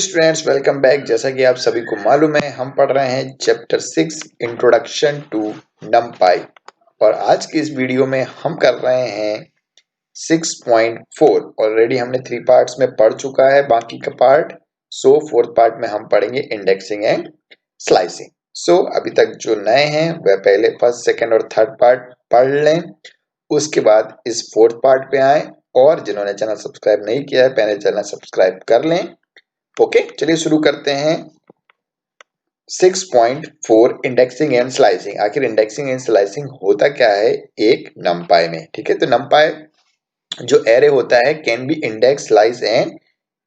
Students, welcome back. जैसा कि आप सभी को मालूम है, हम पढ़ रहे हैं चैप्टर 6 इंट्रोडक्शन टू नमपाई और आज की इस वीडियो में हम कर रहे हैं 6.4। ऑलरेडी हमने 3 पार्ट्स में पढ़ चुका है बाकी का पार्ट। सो फोर्थ पार्ट में हम पढ़ेंगे इंडेक्सिंग एंड स्लाइसिंग। सो अभी तक जो नए हैं वह पहले फर्स्ट, सेकेंड और थर्ड पार्ट पढ़ लें, उसके बाद इस फोर्थ पार्ट पे आए और जिन्होंने चैनल सब्सक्राइब नहीं किया है पहले चैनल सब्सक्राइब कर लें। ओके, चलिए शुरू करते हैं। 6.4 इंडेक्सिंग एंड स्लाइसिंग। आखिर इंडेक्सिंग एंड स्लाइसिंग होता क्या है एक नमपाई में? ठीक है, तो नमपाई जो एरे होता है can be index, slice and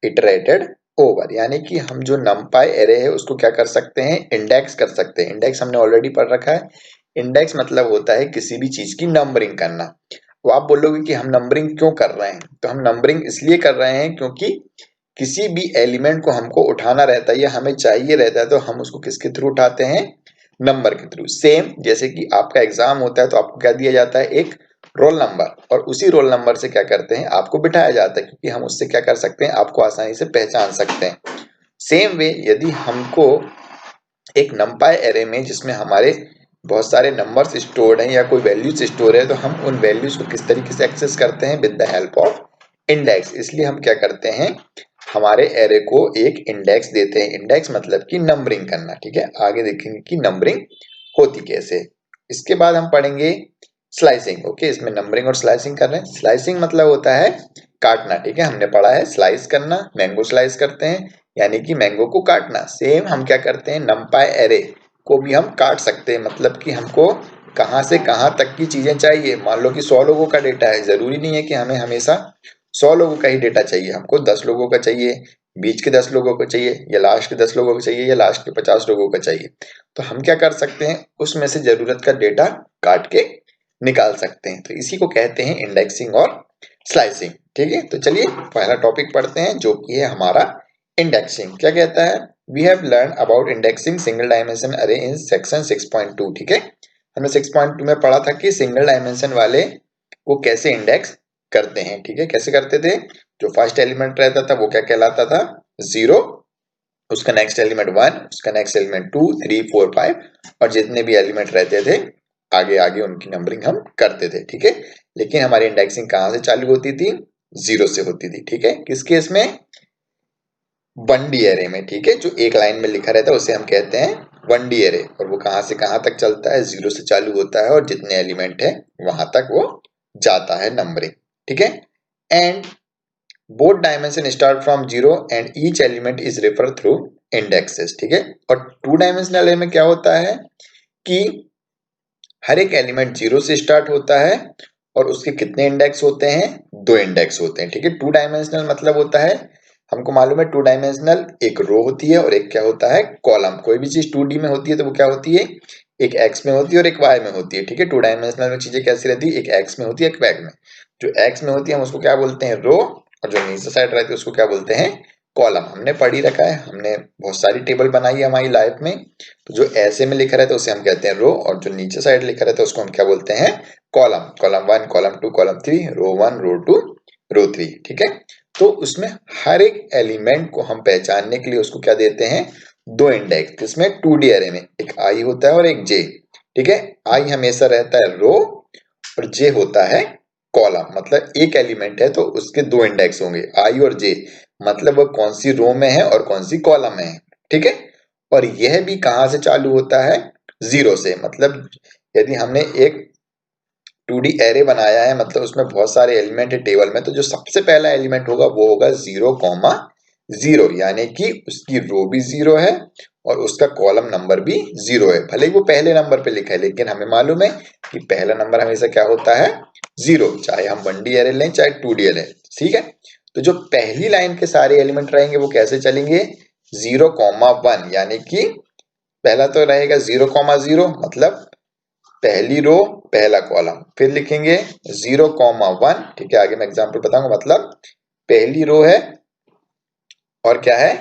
iterated over. यानी कि हम जो नमपाई एरे है उसको क्या कर सकते हैं, इंडेक्स कर सकते हैं। इंडेक्स हमने ऑलरेडी पढ़ रखा है। इंडेक्स मतलब होता है किसी भी चीज की नंबरिंग करना। तो आप बोलोगे कि हम नंबरिंग क्यों कर रहे हैं? तो हम नंबरिंग इसलिए कर रहे हैं क्योंकि किसी भी एलिमेंट को हमको उठाना रहता है या हमें चाहिए रहता है, तो हम उसको किसके थ्रू उठाते हैं? नंबर के थ्रू। सेम जैसे कि आपका एग्जाम होता है तो आपको क्या दिया जाता है? एक रोल नंबर, और उसी रोल नंबर से क्या करते हैं? आपको बिठाया जाता है, क्योंकि हम उससे क्या कर सकते हैं? आपको आसानी से पहचान सकते हैं। सेम वे यदि हमको एक नमपाई एरे में जिसमें हमारे बहुत सारे नंबर्स स्टोर्ड हैं या कोई वैल्यूज स्टोर है, तो हम उन वैल्यूज को किस तरीके से एक्सेस करते हैं? With the help of index. इसलिए हम क्या करते हैं, हमारे एरे को एक इंडेक्स देते हैं। इंडेक्स मतलब कि नंबरिंग करना। ठीक है, आगे देखेंगे कि नंबरिंग होती कैसे। इसके बाद हम पढ़ेंगे स्लाइसिंग। ओके, इसमें नंबरिंग और स्लाइसिंग कर रहे हैं। स्लाइसिंग मतलब होता है काटना। ठीक है, हमने पढ़ा है स्लाइस करना, मैंगो स्लाइस करते हैं यानी कि मैंगो को काटना। सेम हम क्या करते हैं, नमपाई एरे को भी हम काट सकते हैं। मतलब कि हमको कहां से कहां तक की चीजें चाहिए। मान लो कि 100 लोगों का डेटा है, जरूरी नहीं है कि हमें हमेशा 100 लोगों का ही डेटा चाहिए। हमको 10 लोगों का चाहिए, बीच के 10 लोगों को चाहिए, या लास्ट के 10 लोगों को चाहिए, या लास्ट के 50 लोगों का चाहिए। तो हम क्या कर सकते हैं, उसमें से जरूरत का डेटा काट के निकाल सकते हैं। तो इसी को कहते हैं इंडेक्सिंग और स्लाइसिंग। ठीक है, तो चलिए पहला टॉपिक पढ़ते हैं जो कि है हमारा इंडेक्सिंग। क्या कहता है? We have learn about indexing single dimension array in section 6.2। ठीक है, हमने 6.2 में पढ़ा था कि सिंगल डायमेंशन वाले को कैसे इंडेक्स करते हैं। ठीक है, कैसे करते थे? जो फर्स्ट एलिमेंट रहता था वो क्या कहलाता था? 0, उसका नेक्स्ट एलिमेंट 1, उसका नेक्स्ट एलिमेंट 2, 3, 4, 5 और जितने भी एलिमेंट रहते थे आगे आगे उनकी नंबरिंग हम करते थे। ठीक है, लेकिन हमारी इंडेक्सिंग कहां से चालू होती थी? 0 से होती थी। ठीक है, किस केस में? 1D एरे में। ठीक है, जो एक लाइन में लिखा रहता है उसे हम कहते हैं 1D एरे, और वो कहां से कहां तक चलता है? 0 से चालू होता है और जितने एलिमेंट है वहां तक वो जाता है नंबरिंग। ठीक है, and both dimension start from 0 and each element is refer through indexes. ठीक है, और 2 डायमेंशनल एरे में क्या होता है कि हर एक एलिमेंट 0 से स्टार्ट होता है और उसके कितने इंडेक्स होते हैं? 2 इंडेक्स होते हैं। ठीक है, 2 डायमेंशनल मतलब होता है, हमको मालूम है 2 डायमेंशनल एक रो होती है और एक क्या होता है? कॉलम। कोई भी चीज 2D में होती है तो वो क्या होती है? एक एक्स में होती है और एक वाई में होती है। ठीक है, 2 डायमेंशनल में चीजें कैसी रहती है? एक एक्स में होती है, एक वाई में। जो एक्स में होती है हम उसको क्या बोलते हैं? रो, और जो नीचे साइड रहती है उसको क्या बोलते हैं? कॉलम। हमने पढ़ ही रखा है, हमने बहुत सारी टेबल बनाई है हमारी लाइफ में। तो जो ऐसे में लिखा रहता है उसे हम कहते हैं रो, और जो नीचे साइड लिखा रहता है उसको हम क्या बोलते हैं? कॉलम। कॉलम 1, कॉलम 2, कॉलम 3, रो 1, रो 2, रो 3। ठीक है, तो उसमें हर एक एलिमेंट को हम पहचानने के लिए उसको क्या देते हैं? 2 इंडेक्स। किसमें? 2D एरे में एक आई होता है और एक जे। ठीक है, आई हमेशा रहता है रो और जे होता है कॉलम। मतलब एक एलिमेंट है तो उसके 2 इंडेक्स होंगे, आई और जे। मतलब वो कौन सी रो में है और कौन सी कॉलम में है। ठीक है, और यह भी कहां से चालू होता है? 0 से। मतलब यदि हमने एक 2D एरे बनाया है, मतलब उसमें बहुत सारे एलिमेंट है टेबल में, तो जो सबसे पहला एलिमेंट होगा वो होगा 0,0, यानी कि उसकी रो भी 0 है और उसका कॉलम नंबर भी 0 है। भले ही वो पहले नंबर पे लिखा है, लेकिन हमें मालूम है कि पहला नंबर हमेशा क्या होता है? 0, चाहे हम 1D एरे लें चाहे 2D एरे। ठीक है, तो जो पहली लाइन के सारे एलिमेंट रहेंगे वो कैसे चलेंगे? 0,1, यानी कि पहला तो रहेगा 0,0, मतलब पहली रो पहला कॉलम। फिर लिखेंगे 0,1। ठीक है, आगे मैं एग्जांपल बताऊंगा। मतलब पहली रो है और क्या है?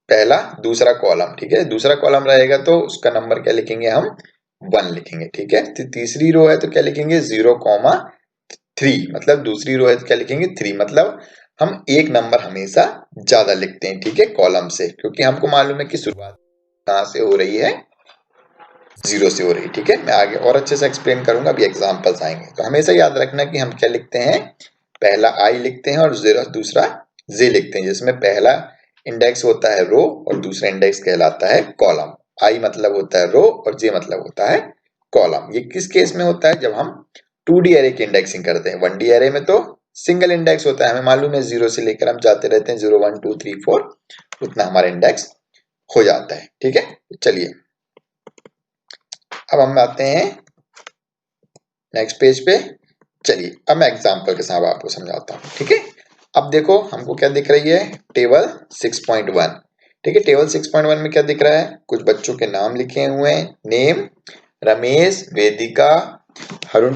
पहला दूसरा कॉलम। ठीक है, दूसरा कॉलम रहेगा तो उसका नंबर क्या लिखेंगे हम? 1 लिखेंगे। ठीक है, तो तीसरी रो है तो क्या लिखेंगे? 0,3, मतलब दूसरी रो है तो क्या लिखेंगे? 3। मतलब हम एक नंबर हमेशा ज्यादा लिखते हैं, ठीक है, कॉलम से, क्योंकि हमको मालूम है कि शुरुआत कहाँ से हो रही है, 0 से हो रही है, ठीक है। मैं आगे और अच्छे से एक्सप्लेन करूंगा, अभी एग्जांपल्स आएंगे। तो हमेशा याद रखना कि हम क्या लिखते हैं, पहला आई लिखते हैं और दूसरा जे लिखते हैं, जिसमें पहला इंडेक्स होता है रो और दूसरा इंडेक्स कहलाता है कॉलम। आई मतलब होता है रो और जे मतलब होता है कॉलम। ये किस केस में होता है, जब हम 2D एरे की इंडेक्सिंग करते हैं। 1D एरे में तो सिंगल इंडेक्स होता है, हमें मालूम है 0 से लेकर हम जाते रहते हैं 0 1 2 3 4, उतना हमारा इंडेक्स हो जाता है, ठीक है। चलिए अब हम आते हैं नेक्स्ट पेज पे। चलिए अब मैं एग्जांपल के साथ आपको समझाता हूँ, ठीक है। अब देखो हमको क्या दिख रही है, टेबल 6.1, ठीक है। टेबल 6.1 में क्या दिख रहा है, कुछ बच्चों के नाम लिखे हुए हैं, नेम रमेश, वेदिका, हरुण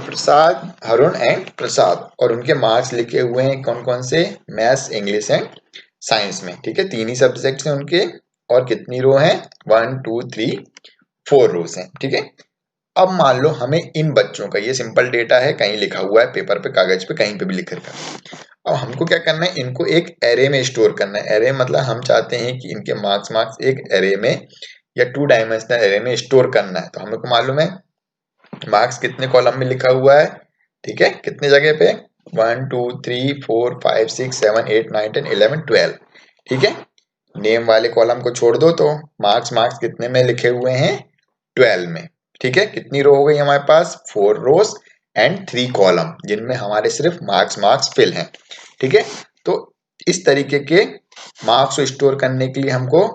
एंड प्रसाद, और उनके मार्क्स लिखे हुए हैं कौन कौन से, मैथ्स, इंग्लिश एंड साइंस में, ठीक है। 3 ही सब्जेक्ट्स हैं उनके, और कितनी रो हैं, 1 2 3 4 रोज हैं, ठीक है। अब मान लो हमें इन बच्चों का, ये सिंपल डेटा है, कहीं लिखा हुआ है पेपर पे, कागज पे, कहीं पे भी लिख रखा है। अब हमको क्या करना है, इनको एक एरे में स्टोर करना है। एरे मतलब हम चाहते हैं कि इनके मार्क्स एक एरे में या 2 डायमेंशनल एरे में स्टोर करना है। तो हमको मालूम है मार्क्स कितने कॉलम में लिखा हुआ है, ठीक है, कितने जगह पे, 1 2 3 4 5 6 7 8 9 10 11 12, ठीक है। नेम वाले कॉलम को छोड़ दो तो मार्क्स कितने में लिखे हुए हैं, 12 में, ठीक है। कितनी रो हो गई हमारे पास, 4 रोज एंड 3 कॉलम, जिनमें हमारे सिर्फ मार्क्स फिल हैं, ठीक है। तो इस तरीके के मार्क्स को स्टोर करने के लिए हमको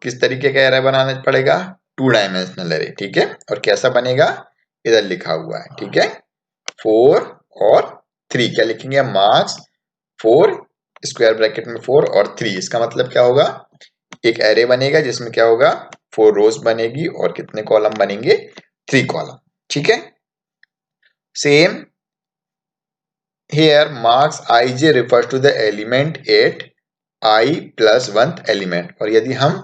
किस तरीके का एरे बनाना पड़ेगा, 2 डायमेंशनल एरे, ठीक है। और कैसा बनेगा, इधर लिखा हुआ है, ठीक है, 4 और 3, क्या लिखेंगे, मार्क्स 4 स्क्वायर ब्रैकेट में 4 और 3, इसका मतलब क्या होगा, एक एरे बनेगा जिसमें क्या होगा, 4 रोज बनेगी और कितने कॉलम बनेंगे, 3 कॉलम, ठीक है। Same here marks ij refers to the element at I plus 1th element, और यदि हम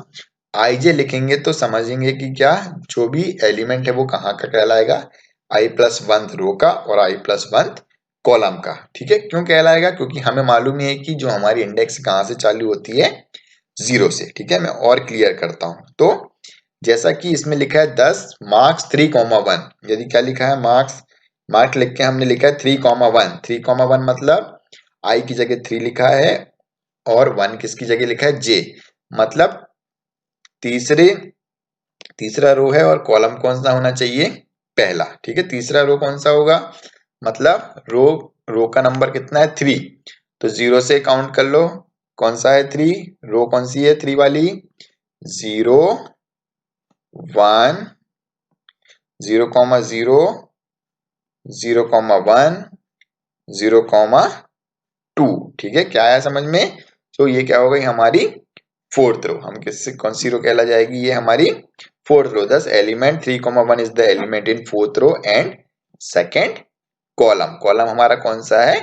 ij लिखेंगे तो समझेंगे कि क्या, जो भी एलिमेंट है वो कहाँ का कहलाएगा, I plus 1th रो का और I plus 1th कॉलम का, ठीक है। क्यों कहलाएगा, क्योंकि हमें मालूम है कि जो हमारी इंडेक्स कहाँ से चालू होती है, 0 से, ठीक है। मैं और क्लियर करता हूं, तो जैसा कि इसमें लिखा है 10 मार्क्स 3,1, यदि क्या लिखा है, मार्क लिख के हमने लिखा है 3,1, 3,1 मतलब आई की जगह 3 लिखा है और 1 किसकी जगह लिखा है, जे, मतलब तीसरा रो है और कॉलम कौन सा होना चाहिए, पहला, ठीक है। तीसरा रो कौन सा होगा, मतलब रो का नंबर कितना है, 3, तो 0 से काउंट कर लो, कौन सा है 3, रो कौन सी है 3 वाली, 0 1 0 0 0 1 0 2, ठीक है। क्या आया समझ में, तो ये क्या हो गई हमारी 4th रो, हम किससे कौन सी रो कहला जाएगी, ये हमारी 4th row. Thus element 3,1 is the element in 4th row and second column हमारा कौन सा है,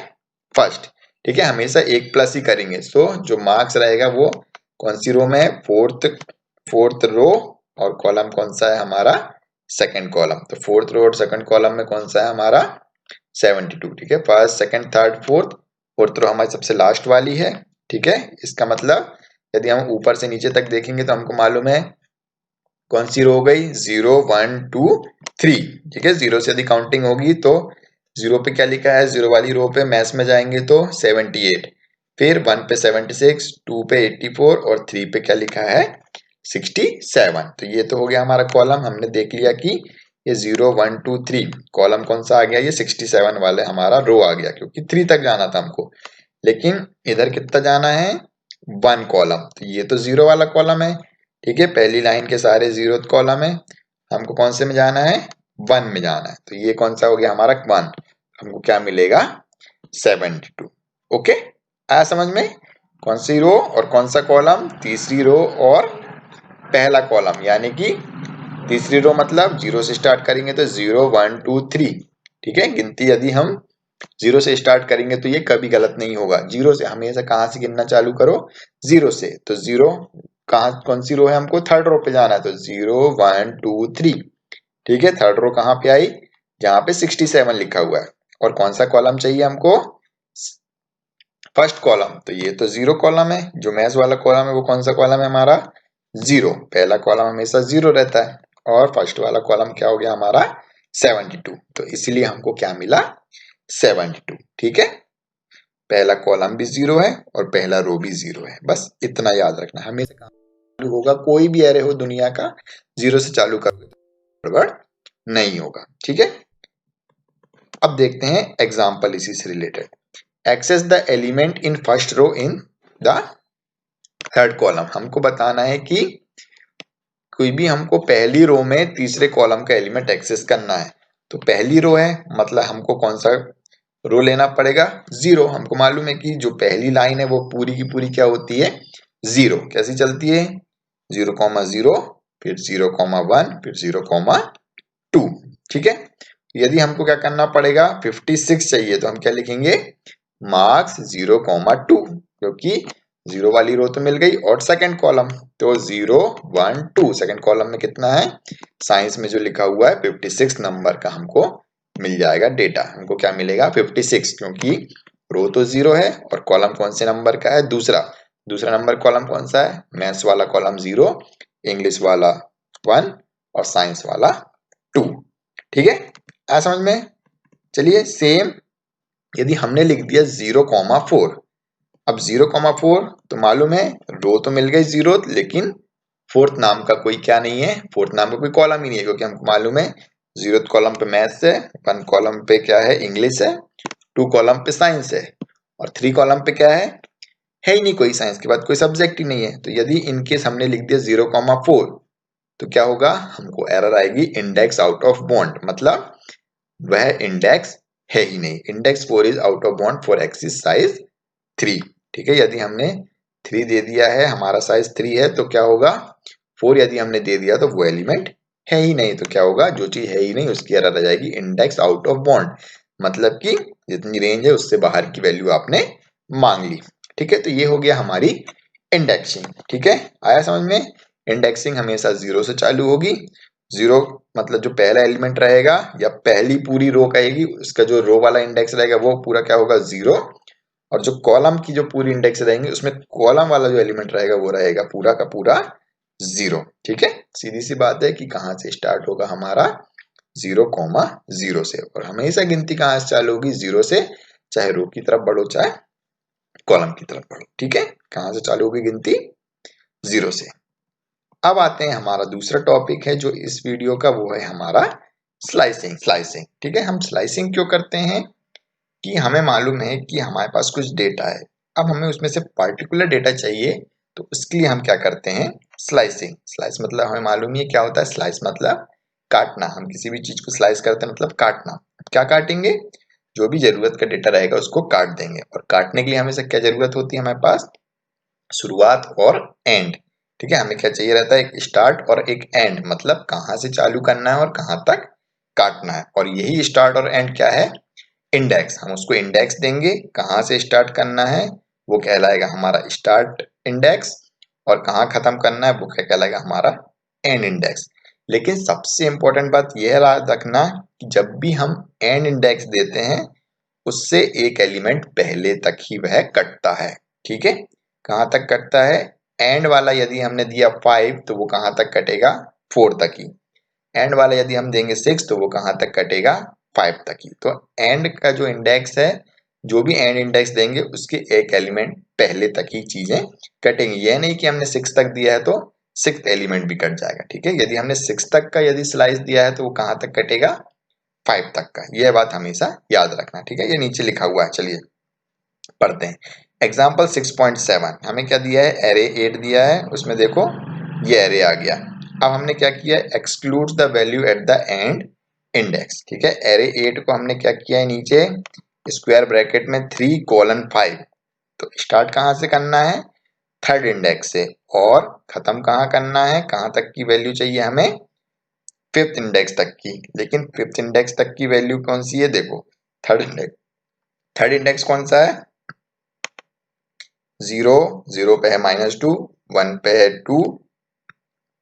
फर्स्ट, ठीक है। हमेशा एक प्लस ही करेंगे, सो जो मार्क्स रहेगा वो कौन सी रो में है, फोर्थ रो, और कॉलम कौन सा है हमारा, सेकंड कॉलम। तो 4th रो और सेकंड कॉलम में कौन सा है हमारा, 72, ठीक है। First second third fourth row हमारी सबसे लास्ट वाली है, ठीक है। इसका मतलब यदि हम ऊपर से नीचे तक देखेंगे तो हमको मालूम है कौन सी रो हो गई, 0 1 2 3, ठीक है। 0 से यदि काउंटिंग होगी तो 0 पे क्या लिखा है, 0 वाली रो पे मैथ्स में जाएंगे तो 78, फिर 1 पे 76, 2 पे 84 और 3 पे क्या लिखा है, 67। तो ये तो हो गया हमारा कॉलम, हमने देख लिया कि ये 0 1 2 3 कॉलम कौन सा आ गया, ये 67 वाले हमारा रो आ गया, क्योंकि 3 तक जाना था हमको, लेकिन इधर कितना जाना है, 1 कॉलम। तो ये तो 0 वाला कॉलम है, ठीक है। पहली लाइन के सारे 0th कॉलम है, हमको कौन से में जाना है, 1 में जाना है। तो ये कौन सा हो गया हमारा 1, हमको क्या मिलेगा, 72, ओके। आया समझ में, कौन सी रो और कौन सा कॉलम, तीसरी रो और पहला कॉलम, यानी कि तीसरी रो मतलब 0 से स्टार्ट करेंगे तो 0 1 2 3, ठीक है। गिनती यदि हम 0 से स्टार्ट करेंगे तो ये कभी गलत नहीं होगा, 0 से हमेशा कहां से गिनना चालू करो, 0 से। तो 0 कहां, कौन सी रो है, हमको थर्ड रो पे जाना है, तो 0 1 2 3, ठीक है। थर्ड रो कहां पे आई, जहां पे 67 लिखा हुआ है, और कौन सा कॉलम चाहिए हमको, फर्स्ट कॉलम, तो ये तो जीरो कॉलम है, जो मैथ्स वाला कॉलम है वो कौन सा कॉलम है हमारा, जीरो। पहला कॉलम हमेशा जीरो रहता है, और फर्स्ट वाला कॉलम क्या हो गया हमारा 72, तो इसीलिए हमको क्या मिला 72। ठीक है, पहला कॉलम भी जीरो है और पहला रो भी जीरो है, बस इतना याद रखना। हमेशा चालू होगा, कोई भी एरे हो दुनिया का, जीरो से चालू करोगे तो गड़बड़ नहीं होगा। ठीक है, अब देखते हैं एग्जाम्पल इसी से related. Access the element in first row in the third column. हमको बताना है कि कोई भी हमको पहली रो में तीसरे कॉलम का एलिमेंट एक्सेस करना है। तो पहली रो है मतलब हमको कौन सा रो लेना पड़ेगा, जीरो। हमको मालूम है कि जो पहली लाइन है वो पूरी की पूरी क्या होती है, जीरो। कैसी चलती है, 0,0, फिर 0,1, फिर 0,2। ठीक है, यदि हमको क्या करना पड़ेगा 56 चाहिए, तो हम क्या लिखेंगे, मार्क्स 0,2, क्योंकि जीरो वाली रो तो मिल गई, और सेकंड कॉलम तो 0, 1, 2, सेकंड कॉलम में कितना है, साइंस में जो लिखा हुआ है 56 नंबर का हमको मिल जाएगा डेटा। हमको क्या मिलेगा 56, क्योंकि रो तो जीरो है और कॉलम कौन से नंबर का है, दूसरा। दूसरा नंबर कॉलम कौन सा है, मैथ्स वाला कॉलम 0, इंग्लिश वाला 1 और साइंस वाला 2। ठीक है, आ समझ में। चलिए सेम यदि हमने लिख दिया 0,4, अब 0,4 तो मालूम है रो तो मिल गई जीरो, लेकिन फोर्थ नाम का कोई क्या नहीं है, फोर्थ नाम का कोई कॉलम ही नहीं है, क्योंकि हमको मालूम है जीरो कॉलम पे मैथ्स है, 1 कॉलम पे क्या है, इंग्लिश है, 2 कॉलम पे साइंस है, और 3 कॉलम पे क्या है ही नहीं कोई, साइंस के बाद कोई सब्जेक्ट ही नहीं है। तो यदि इनकेस हमने लिख दिया 0,4 तो क्या होगा, हमको एरर आएगी इंडेक्स आउट ऑफ बॉन्ड, मतलब वह इंडेक्स है ही नहीं। Index 4 is out of bond for axis size 3। ठीक है, यदि हमने 3 दे दिया है, हमारा साइज 3 है, तो क्या होगा 4 यदि हमने दे दिया तो वो एलिमेंट है ही नहीं, तो क्या होगा, जो चीज है ही नहीं उसकी एरर आ जाएगी इंडेक्स आउट ऑफ बॉन्ड, मतलब कि जितनी रेंज है उससे बाहर की वैल्यू आपने मांग ली। ठीक है, तो ये हो गया हमारी इंडेक्सिंग। ठीक है, आया समझ में। इंडेक्सिंग हमेशा जीरो से चालू होगी, जीरो मतलब जो पहला एलिमेंट रहेगा या पहली पूरी रो कहेगी, उसका जो रो वाला इंडेक्स रहेगा वो पूरा क्या होगा जीरो, और जो कॉलम की जो पूरी इंडेक्स रहेंगे उसमें कॉलम वाला जो एलिमेंट रहेगा वो रहेगा पूरा का पूरा जीरो। ठीक है, सीधी सी बात है कि कहां से स्टार्ट होगा हमारा 0,0 से, और हमेशा गिनती कहां से चालू होगी, जीरो से, चाहे रो की तरफ बढ़ो चाहे कॉलम की तरफ बढ़ो। ठीक है, कहां से चालू होगी गिनती, जीरो से। अब आते हैं हमारा दूसरा टॉपिक है जो इस वीडियो का, वो है हमारा स्लाइसिंग। स्लाइसिंग, ठीक है, हम स्लाइसिंग क्यों करते हैं कि हमें मालूम है कि हमारे पास कुछ डेटा है, अब हमें उसमें से पर्टिकुलर डेटा चाहिए, तो उसके लिए हम क्या करते हैं, स्लाइसिंग। स्लाइस मतलब हमें मालूम ही है क्या होता है, स्लाइस मतलब काटना। हम किसी भी चीज को स्लाइस करते हैं मतलब काटना। क्या काटेंगे, जो भी जरूरत का डेटा रहेगा उसको काट देंगे, और काटने के लिए हमेशा क्या जरूरत होती है हमारे पास, शुरुआत और एंड। ठीक है, हमें क्या चाहिए रहता है, एक स्टार्ट और एक एंड, मतलब कहाँ से चालू करना है और कहाँ तक काटना है, और यही स्टार्ट और एंड क्या है, इंडेक्स। हम उसको इंडेक्स देंगे, कहाँ से स्टार्ट करना है वो कहलाएगा हमारा स्टार्ट इंडेक्स, और कहाँ खत्म करना है वो क्या कहलाएगा हमारा एंड इंडेक्स। लेकिन सबसे इंपॉर्टेंट बात यह याद रखना कि जब भी हम एंड इंडेक्स देते हैं उससे एक एलिमेंट पहले तक ही वह कटता है। ठीक है, कहाँ तक कटता है, एंड वाला यदि हमने दिया 5 तो वो कहाँ तक कटेगा, 4 तक ही। एंड वाला यदि हम देंगे 6 तो वो कहाँ तक कटेगा, 5 तक ही। तो एंड का जो इंडेक्स है, जो भी एंड इंडेक्स देंगे उसके एक एलिमेंट पहले तक ही चीजें कटेंगी। यह नहीं कि हमने 6 तक दिया है तो 6th एलिमेंट भी कट जाएगा। ठीक है, यदि हमने 6 तक का यदि स्लाइस दिया है तो वो कहाँ तक कटेगा, 5 तक का। यह बात हमेशा याद रखना। ठीक है, ये नीचे लिखा हुआ है, चलिए पढ़ते हैं। एग्जाम्पल 6.7 हमें क्या दिया है, एरे 8 दिया है, उसमें देखो ये एरे आ गया। अब हमने क्या किया, exclude the value at the end index. ठीक है, एरे 8 को हमने क्या किया है, नीचे स्क्वायर ब्रैकेट में 3:5, तो स्टार्ट कहाँ से करना है, थर्ड इंडेक्स से, और खत्म कहाँ करना है, कहाँ तक की वैल्यू चाहिए हमें, फिफ्थ इंडेक्स तक की। लेकिन फिफ्थ इंडेक्स तक की वैल्यू कौन सी है, देखो थर्ड इंडेक्स। थर्ड इंडेक्स कौन सा है, 0, 0 पे है -2, 1 पे है 2,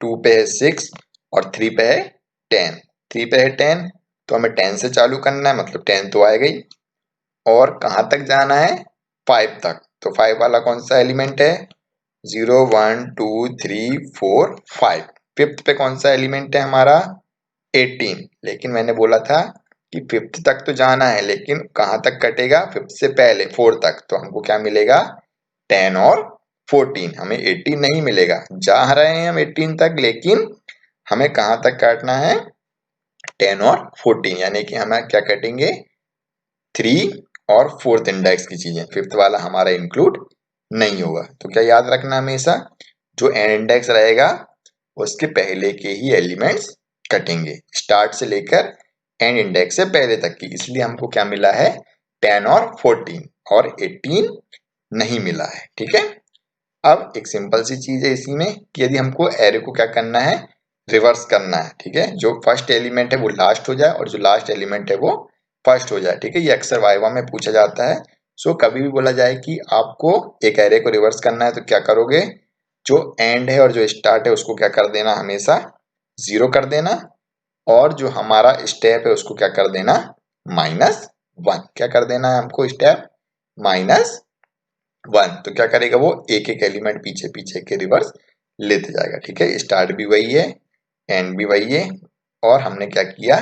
2 पे है 6, और 3 पे है 10। 3 पे है 10 तो हमें 10 से चालू करना है, मतलब 10 तो आ गई, और कहाँ तक जाना है, 5 तक। तो 5 वाला कौन सा एलिमेंट है? 0 1 2 3 4 5। फिफ्थ पे कौन सा एलिमेंट है हमारा? 18। लेकिन मैंने बोला था कि फिफ्थ तक तो जाना है, लेकिन कहाँ तक कटेगा? फिफ्थ से पहले 4 तक। तो हमको क्या मिलेगा? 10 और 14। हमें 18 नहीं मिलेगा। जा रहे हैं हम 18 तक, लेकिन हमें कहाँ तक काटना है? 10 और 14, यानी कि हमें क्या कटेंगे? 3 और 4th इंडेक्स की चीजें। फिफ्थ वाला हमारा इंक्लूड नहीं होगा। तो क्या याद रखना हमेशा, जो एंड इंडेक्स रहेगा उसके पहले के ही एलिमेंट्स कटेंगे, स्टार्ट से लेकर एंड इंडेक्स से पहले तक की। इसलिए हमको क्या मिला है? 10 और 14, और 18 नहीं मिला है। ठीक है। अब एक सिंपल सी चीज है इसी में कि यदि हमको एरे को क्या करना है? रिवर्स करना है। ठीक है। जो फर्स्ट एलिमेंट है वो लास्ट हो जाए और जो लास्ट एलिमेंट है वो फर्स्ट हो जाए। ठीक है। ये अक्सर वाइवा में पूछा जाता है। सो कभी भी बोला जाए कि आपको एक एरे को रिवर्स करना है तो क्या करोगे? जो एंड है और जो स्टार्ट है उसको क्या कर देना? हमेशा 0 कर देना, और जो हमारा स्टेप है उसको क्या कर देना? -1। क्या कर देना है हमको? स्टेप -1। तो क्या करेगा वो? एक एक एलिमेंट पीछे पीछे के रिवर्स लेते जाएगा। ठीक है। स्टार्ट भी वही है, एंड भी वही है, और हमने क्या किया?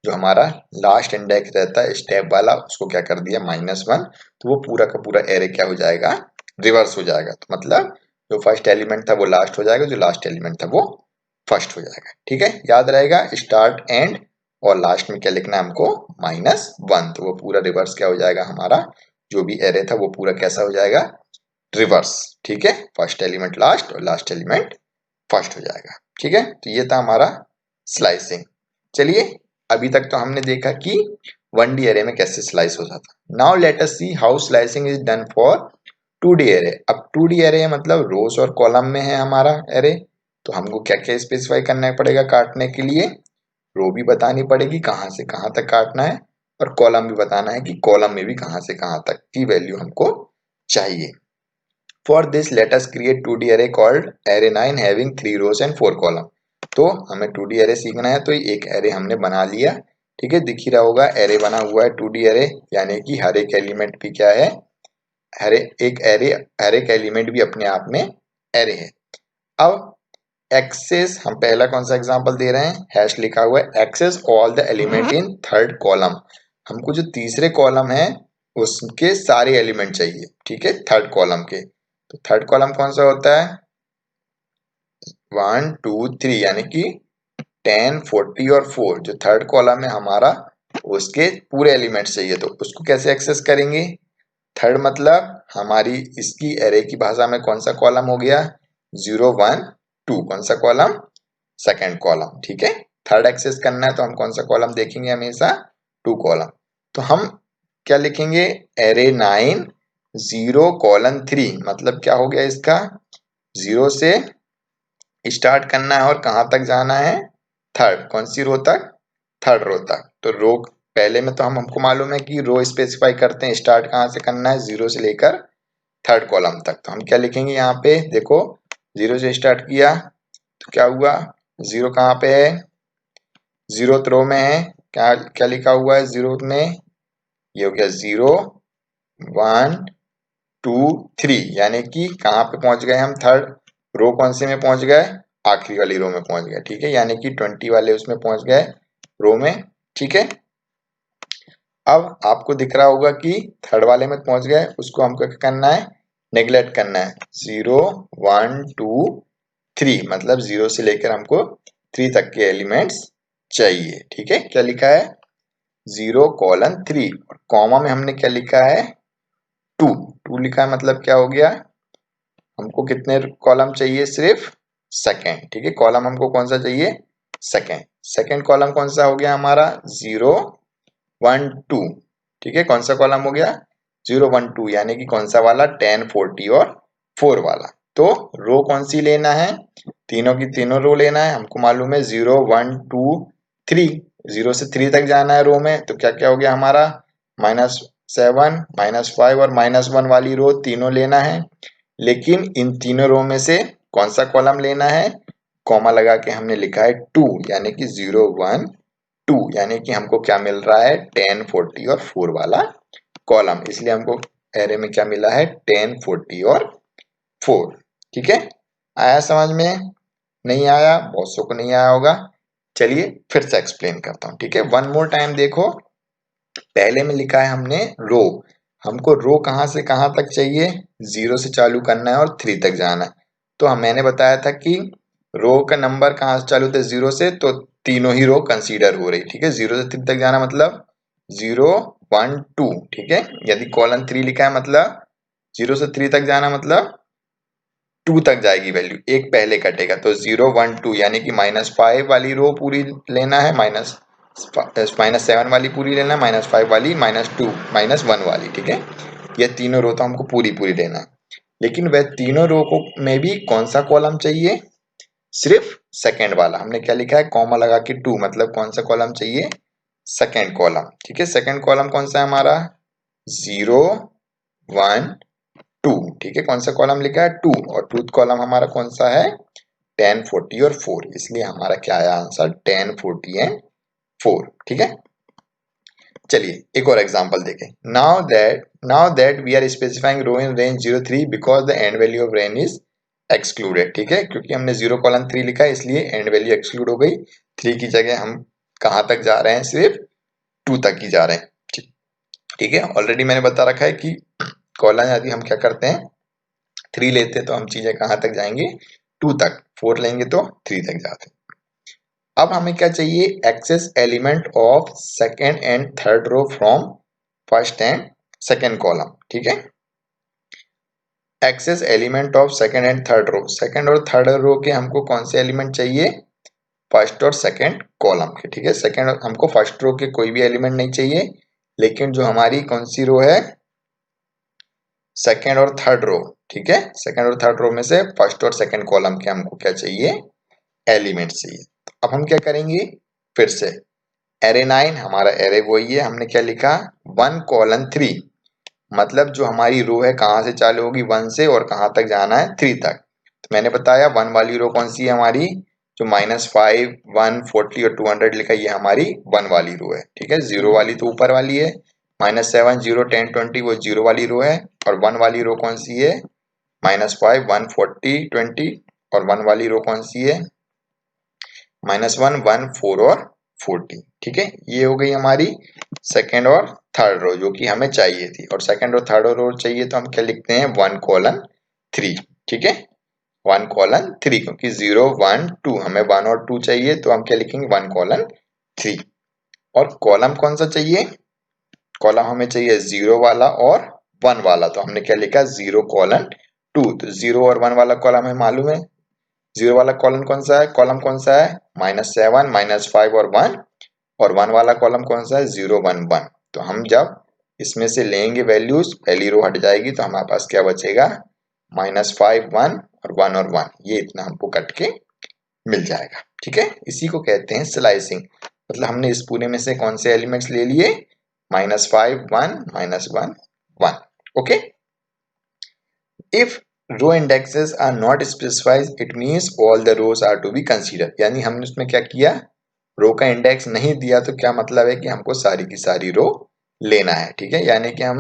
जो हमारा लास्ट इंडेक्स रहता है स्टेप वाला उसको क्या कर दिया? -1। तो वो पूरा का पूरा एरे क्या हो जाएगा? रिवर्स हो जाएगा। तो मतलब जो फर्स्ट एलिमेंट था वो लास्ट हो जाएगा, जो लास्ट एलिमेंट था वो फर्स्ट हो जाएगा। ठीक है। याद रहेगा, स्टार्ट एंड और लास्ट में क्या लिखना है हमको? -1। तो वो पूरा रिवर्स क्या हो जाएगा हमारा? जो भी एरे था वो पूरा कैसा हो जाएगा? रिवर्स। ठीक है। फर्स्ट एलिमेंट लास्ट और लास्ट एलिमेंट फर्स्ट हो जाएगा। ठीक है। तो ये था हमारा स्लाइसिंग। चलिए, अभी तक तो हमने देखा कि 1D एरे में कैसे स्लाइस हो जाता। Now let us see how slicing is done for 2D array. अब 2D एरे मतलब रोज और कॉलम में है हमारा एरे, तो हमको क्या क्या स्पेसिफाई करना पड़ेगा काटने के लिए? रो भी बतानी पड़ेगी कहाँ से कहाँ तक काटना है, और कॉलम भी बताना है कि कॉलम में भी कहाँ से कहाँ तक की वैल्यू हमको चाहिए। For this, let us create 2D array called array9 having 3 rows and 4 column. तो हमें 2D array सीखना है, तो एक array हमने बना लिया। ठीक है। दिख ही रहा होगा array बना हुआ है 2D array, यानी कि हर एक एलिमेंट भी क्या है? हर एक एलिमेंट भी अपने आप में array है। अब एक्सेस, हम पहला कौन सा एग्जांपल दे रहे हैं? हैश लिखा हुआ है access all the element in third column. हमको जो तीसरे कॉलम है उसके सारे एलिमेंट चाहिए। ठीक है। थर्ड कॉलम के, तो थर्ड कॉलम कौन सा होता है? 1 2 3, यानी कि 10 40 और 4। जो थर्ड कॉलम है हमारा उसके पूरे एलिमेंट चाहिए, तो उसको कैसे एक्सेस करेंगे? थर्ड मतलब हमारी इसकी एरे की भाषा में कौन सा कॉलम हो गया? 0 1 2। कौन सा कॉलम? Second column. ठीक है। थर्ड एक्सेस करना है तो हम कौन सा कॉलम देखेंगे? हमेशा 2 कॉलम। तो हम क्या लिखेंगे? Array 9 0 colon 3। मतलब क्या हो गया इसका? 0 से स्टार्ट करना है और कहां तक जाना है? थर्ड। कौन सी रो तक? थर्ड रो तक। तो रो पहले में तो हमको मालूम है कि रो स्पेसिफाई करते हैं, स्टार्ट कहां से करना है? 0 से लेकर थर्ड कॉलम तक। तो हम क्या लिखेंगे यहाँ पे? देखो, 0 से स्टार्ट किया तो क्या हुआ? 0 कहाँ पे है? 0th रो में है। क्या क्या लिखा हुआ है 0 में? ये हो गया 0 1 2 3, यानी कि कहाँ पे पहुंच गए हम? Third row. कौन से में पहुंच गए? आखिरी वाली रो में पहुंच गए। ठीक है। यानी कि 20 वाले उसमें पहुंच गए, रो में। ठीक है। अब आपको दिख रहा होगा कि थर्ड वाले में पहुंच गए, उसको हमको क्या करना है? नेग्लेक्ट करना है। 0 1 2 3, मतलब 0 से लेकर हमको 3 तक के एलिमेंट्स चाहिए। ठीक है। क्या लिखा है? 0 कोलन 3, और कॉमा में हमने क्या लिखा है? 2 लिखा है। मतलब क्या हो गया? हमको कितने कॉलम चाहिए? सिर्फ सेकेंड। ठीक है। कॉलम हमको कौन सा चाहिए? सेकेंड। सेकेंड कॉलम कौन सा हो गया हमारा? 0 1 2। ठीक है। कौन सा कॉलम हो गया? 0 1 2, यानी कि कौन सा वाला? 10 40 और 4 वाला। तो रो कौन सी लेना है? तीनों की तीनों रो लेना है। हमको मालूम है 0 1 2 3, 0 से 3 तक जाना है रो में। तो क्या क्या हो गया हमारा? -7 -5 और -1 वाली रो तीनों लेना है। लेकिन इन तीनों रो में से कौन सा कॉलम लेना है? कॉमा लगा के हमने लिखा है 2, यानी कि 0 1 2, यानी कि हमको क्या मिल रहा है? 10 40 और 4 वाला कॉलम। इसलिए हमको एरे में क्या मिला है 10, 40 और 4। ठीक है, आया समझ में? नहीं आया? बहुत सौ को नहीं आया होगा। चलिए फिर से एक्सप्लेन करता हूँ। ठीक है, वन मोर टाइम देखो। पहले में लिखा है हमने रो, हमको रो कहाँ से कहाँ तक चाहिए, 0 से चालू करना है और 3 तक जाना है। तो मैंने बताया था कि रो का नंबर कहाँ से चालू होता है, 0 से, तो तीनों ही रो कंसीडर हो रही। ठीक है, 0 से 3 तक जाना मतलब 0, 1, 2। ठीक है, यदि कॉलन 3 लिखा है मतलब 0 से 3 तक जाना मतलब 2 तक जाएगी वैल्यू, एक पहले कटेगा, तो 0, 1, 2 यानी कि -5 वाली रो पूरी लेना है, -7 वाली पूरी लेना है, -5 वाली, -2, -1 वाली। ठीक है, ये तीनों रो तो हमको पूरी पूरी लेना है। लेकिन वह तीनों रो को में भी कौन सा कॉलम चाहिए, सिर्फ सेकंड वाला। हमने क्या लिखा है, कॉमा लगा के 2, मतलब कौन सा कॉलम चाहिए, सेकंड कॉलम। ठीक है, सेकंड कॉलम कौन सा है हमारा, 0, 1, 2। ठीक है, कौन सा कॉलम लिखा है, 2, और टूथ कॉलम हमारा कौन सा है, 10, 40 और 4। इसलिए हमारा क्या आया आंसर, 10, 40 एंड 4। ठीक है, चलिए एक और एग्जांपल देखें। Now that we are specifying row in range 0, 3 because the end value of range is excluded. ठीक है, क्योंकि हमने 0 कॉलन 3 लिखा है इसलिए एंड वैल्यू एक्सक्लूड हो गई। 3 की जगह हम कहां तक जा रहे हैं, सिर्फ 2 तक ही जा रहे हैं। ठीक है, ऑलरेडी मैंने बता रखा है कि कॉलन यदि हम क्या करते हैं 3 लेते हैं तो हम चीजें कहां तक जाएंगे, 2 तक, 4 लेंगे तो 3 तक जाते हैं। अब हमें क्या चाहिए, access element of second and third row from first and second column. ठीक है, access element of second and third row, second और थर्ड रो के हमको कौन से एलिमेंट चाहिए, फर्स्ट और सेकेंड कॉलम के। ठीक है, सेकेंड हमको फर्स्ट रो के कोई भी एलिमेंट नहीं चाहिए, लेकिन जो हमारी कौन सी रो है, सेकेंड और थर्ड रो। ठीक है, सेकेंड और थर्ड रो में से फर्स्ट और सेकेंड कॉलम के हमको क्या चाहिए, एलिमेंट चाहिए। अब हम क्या करेंगे, फिर से एरे 9 हमारा एरे वही है, हमने क्या लिखा 1 कॉलन 3, मतलब जो हमारी रो है कहां से चालू होगी, 1 से, और कहां तक जाना है 3 तक। तो मैंने बताया 1 वाली रो कौन सी है हमारी, जो -5, 1, 40 और 200 लिखा, ये हमारी 1 वाली रो है। ठीक है, 0 वाली तो ऊपर वाली है, -7, 0, 10, 20 वो 0 वाली रो है, और 1 वाली रो कौन सी है, -5, 1, 40, 20, और 1 वाली रो कौन सी है, -1, 1, 4 और 40। ठीक है, ये हो गई हमारी सेकेंड और थर्ड रो जो कि हमें चाहिए थी। और सेकेंड और थर्ड रो चाहिए तो हम क्या लिखते हैं, 1 कॉलन 3। ठीक है, 1 कॉलन 3, क्योंकि 0, 1, 2 हमें 1 और 2 चाहिए, तो हम क्या लिखेंगे 1 कॉलन 3। और कॉलम कौन सा चाहिए, कॉलम हमें चाहिए 0 वाला और 1 वाला, तो हमने क्या लिखा 0 कॉलन 2। तो 0 और 1 वाला कॉलम हमें मालूम है, 0 वाला कॉलम कौन सा है, -7, -5 और 1, और 1 वाला कॉलम कौन सा है, 0, 1, 1। तो हम जब इसमें से लेंगे वैल्यूज, पहली रो हट जाएगी तो हमारे पास क्या बचेगा, -5, 1 और 1, ये इतना हमको कट के मिल जाएगा। ठीक है, इसी को कहते हैं स्लाइसिंग, मतलब हमने इस पूरे में से कौन से एलिमेंट्स ले लिए, -5, 1, -1, 1। Okay, if row indexes are not specified it means all the rows are to be consider, यानी हमने उसमें क्या किया, रो का इंडेक्स नहीं दिया तो क्या मतलब है कि हमको सारी की सारी रो लेना है। ठीक है, यानी कि हम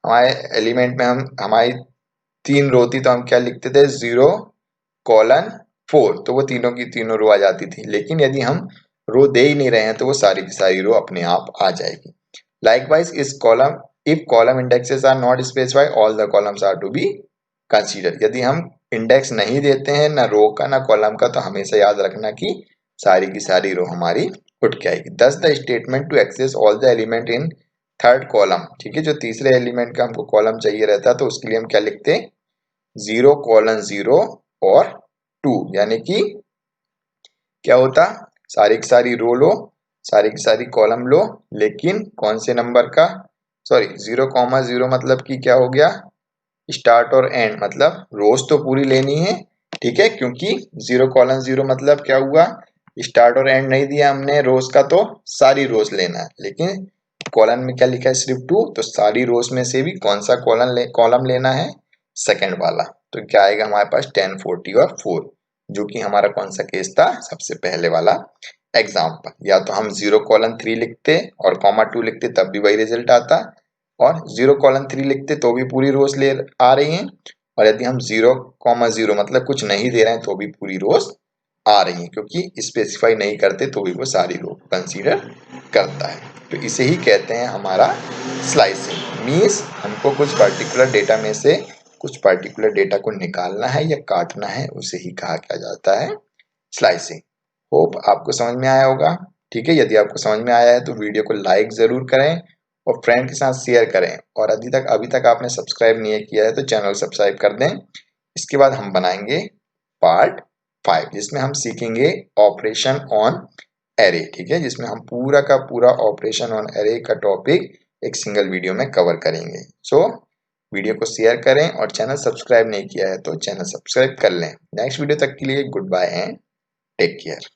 हमारे एलिमेंट में हम हमारी 3 रो थी तो हम क्या लिखते थे, 0 कॉलन 4, तो वो तीनों की तीनों रो आ जाती थी। लेकिन यदि हम रो दे ही नहीं रहे हैं तो वो सारी की सारी रो अपने आप आ जाएगी। लाइकवाइज इस column, if column indexes are not specified all the columns are to be consider, यदि हम इंडेक्स नहीं देते हैं ना रो का ना कॉलम का, तो हमेशा याद रखना कि सारी की सारी रो हमारी उठ के आएगी। Thus the statement to access all the element in third column. ठीक है, जो तीसरे एलिमेंट का हमको कॉलम चाहिए रहता है तो उसके लिए हम क्या लिखते हैं, 0 कॉलन 0 और 2, यानी कि क्या होता, सारी की सारी रो लो, सारी की सारी कॉलम लो, लेकिन कौन से नंबर का, सॉरी 0,0 मतलब कि क्या हो गया, स्टार्ट और एंड, मतलब रोज तो पूरी लेनी है। ठीक है, क्योंकि 0 कॉलन 0 मतलब क्या हुआ, स्टार्ट और एंड नहीं दिया हमने रोज का, तो सारी रोज लेना है। लेकिन कॉलन में क्या लिखा है, सिर्फ 2, तो सारी रोज में से भी कौन सा कॉलम लेना है, सेकंड वाला। तो क्या आएगा हमारे पास 10, 40 और 4, जो कि हमारा कौन सा केस था, सबसे पहले वाला एग्जाम्पल। या तो हम 0 कॉलन 3 लिखते और कॉमा 2 लिखते तब भी वही रिजल्ट आता, और 0:3 लिखते तो भी पूरी रोज ले आ रही हैं, और यदि हम 0,0 मतलब कुछ नहीं दे रहे हैं तो भी पूरी रोज आ रही हैं, क्योंकि स्पेसिफाई नहीं करते तो भी वो सारी रो कंसीडर करता है। तो इसे ही कहते हैं हमारा स्लाइसिंग। मीन्स हमको कुछ पर्टिकुलर डेटा में से कुछ पर्टिकुलर डेटा को निकालना है या काटना है, उसे ही कहा क्या जाता है, स्लाइसिंग। होप आपको समझ में आया होगा। ठीक है, यदि आपको समझ में आया है तो वीडियो को लाइक जरूर करें और फ्रेंड के साथ शेयर करें, और अभी तक आपने सब्सक्राइब नहीं किया है तो चैनल सब्सक्राइब कर दें। इसके बाद हम बनाएंगे पार्ट 5, जिसमें हम सीखेंगे ऑपरेशन ऑन एरे। ठीक है, जिसमें हम पूरा का पूरा ऑपरेशन ऑन एरे का टॉपिक एक सिंगल वीडियो में कवर करेंगे। सो वीडियो को शेयर करें और चैनल सब्सक्राइब नहीं किया है तो चैनल सब्सक्राइब कर लें। नेक्स्ट वीडियो तक के लिए good bye and take care.